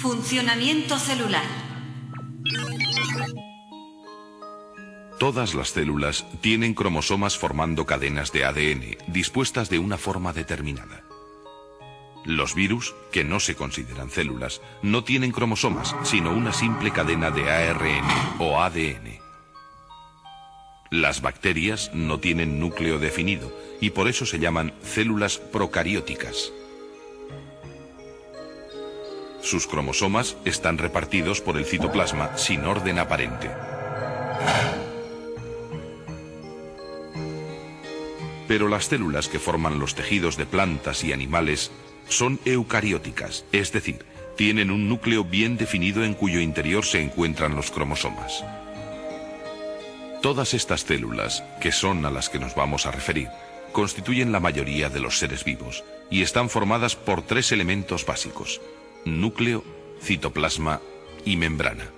Funcionamiento celular. Todas las células tienen cromosomas formando cadenas de ADN dispuestas de una forma determinada. Los virus, que no se consideran células, no tienen cromosomas, sino una simple cadena de ARN o ADN. Las bacterias no tienen núcleo definido y por eso se llaman células procarióticas. Sus cromosomas están repartidos por el citoplasma sin orden aparente. Pero las células que forman los tejidos de plantas y animales son eucarióticas, es decir, tienen un núcleo bien definido en cuyo interior se encuentran los cromosomas. Todas estas células, que son a las que nos vamos a referir, constituyen la mayoría de los seres vivos y están formadas por tres elementos básicos: núcleo, citoplasma y membrana.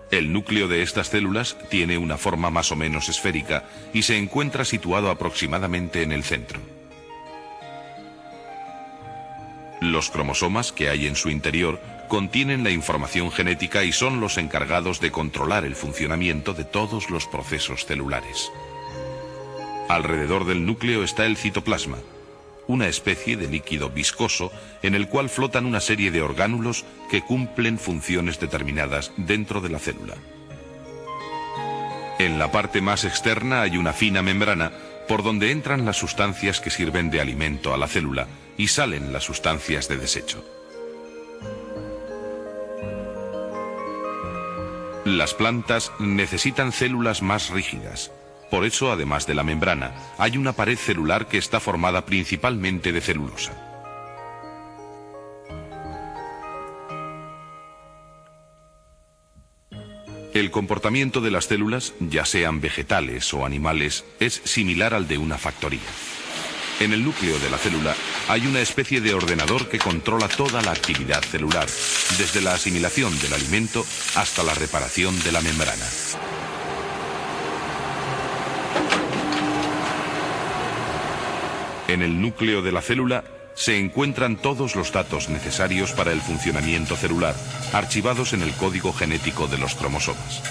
El núcleo de estas células tiene una forma más o menos esférica y se encuentra situado aproximadamente en el centro. Los cromosomas que hay en su interior contienen la información genética y son los encargados de controlar el funcionamiento de todos los procesos celulares. Alrededor del núcleo está el citoplasma, una especie de líquido viscoso en el cual flotan una serie de orgánulos que cumplen funciones determinadas dentro de la célula. En la parte más externa hay una fina membrana por donde entran las sustancias que sirven de alimento a la célula y salen las sustancias de desecho. Las plantas necesitan células más rígidas. Por eso, además de la membrana, hay una pared celular que está formada principalmente de celulosa. El comportamiento de las células, ya sean vegetales o animales, es similar al de una factoría. En el núcleo de la célula hay una especie de ordenador que controla toda la actividad celular, desde la asimilación del alimento hasta la reparación de la membrana. En el núcleo de la célula se encuentran todos los datos necesarios para el funcionamiento celular, archivados en el código genético de los cromosomas.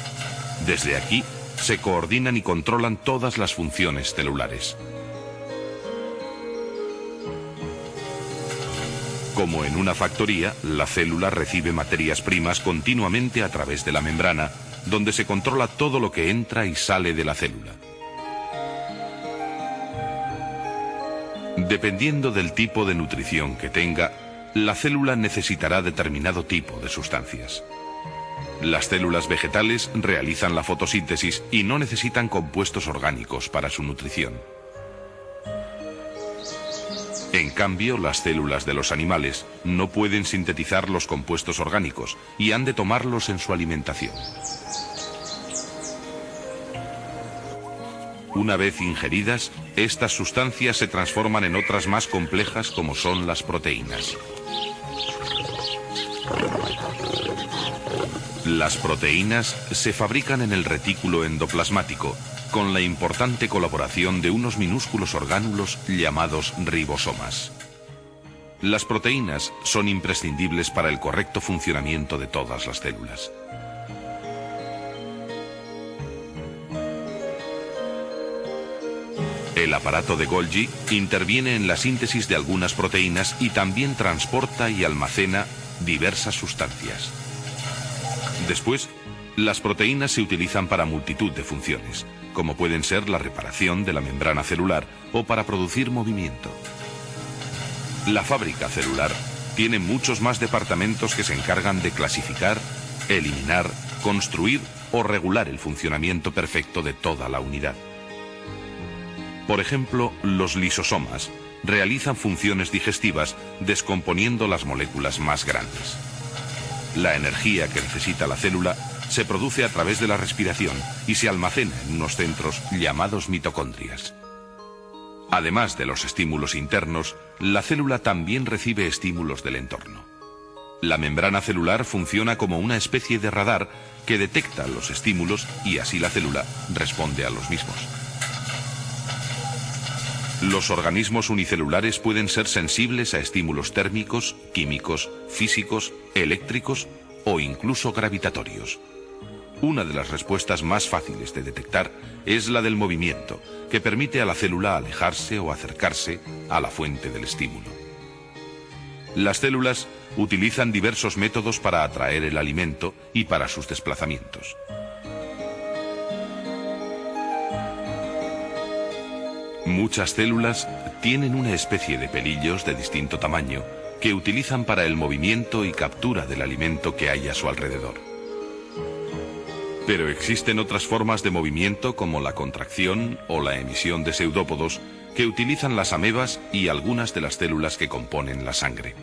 Desde aquí se coordinan y controlan todas las funciones celulares. Como en una factoría, la célula recibe materias primas continuamente a través de la membrana, donde se controla todo lo que entra y sale de la célula. Dependiendo del tipo de nutrición que tenga, la célula necesitará determinado tipo de sustancias. Las células vegetales realizan la fotosíntesis y no necesitan compuestos orgánicos para su nutrición. En cambio, las células de los animales no pueden sintetizar los compuestos orgánicos y han de tomarlos en su alimentación. Una vez ingeridas, estas sustancias se transforman en otras más complejas como son las proteínas. Las proteínas se fabrican en el retículo endoplasmático, con la importante colaboración de unos minúsculos orgánulos llamados ribosomas. Las proteínas son imprescindibles para el correcto funcionamiento de todas las células. El aparato de Golgi interviene en la síntesis de algunas proteínas y también transporta y almacena diversas sustancias. Después, las proteínas se utilizan para multitud de funciones, como pueden ser la reparación de la membrana celular o para producir movimiento. La fábrica celular tiene muchos más departamentos que se encargan de clasificar, eliminar, construir o regular el funcionamiento perfecto de toda la unidad. Por ejemplo, los lisosomas realizan funciones digestivas descomponiendo las moléculas más grandes. La energía que necesita la célula se produce a través de la respiración y se almacena en unos centros llamados mitocondrias. Además de los estímulos internos, la célula también recibe estímulos del entorno. La membrana celular funciona como una especie de radar que detecta los estímulos y así la célula responde a los mismos. Los organismos unicelulares pueden ser sensibles a estímulos térmicos, químicos, físicos, eléctricos o incluso gravitatorios. Una de las respuestas más fáciles de detectar es la del movimiento, que permite a la célula alejarse o acercarse a la fuente del estímulo. Las células utilizan diversos métodos para atraer el alimento y para sus desplazamientos. Muchas células tienen una especie de pelillos de distinto tamaño que utilizan para el movimiento y captura del alimento que hay a su alrededor. Pero existen otras formas de movimiento como la contracción o la emisión de pseudópodos que utilizan las amebas y algunas de las células que componen la sangre.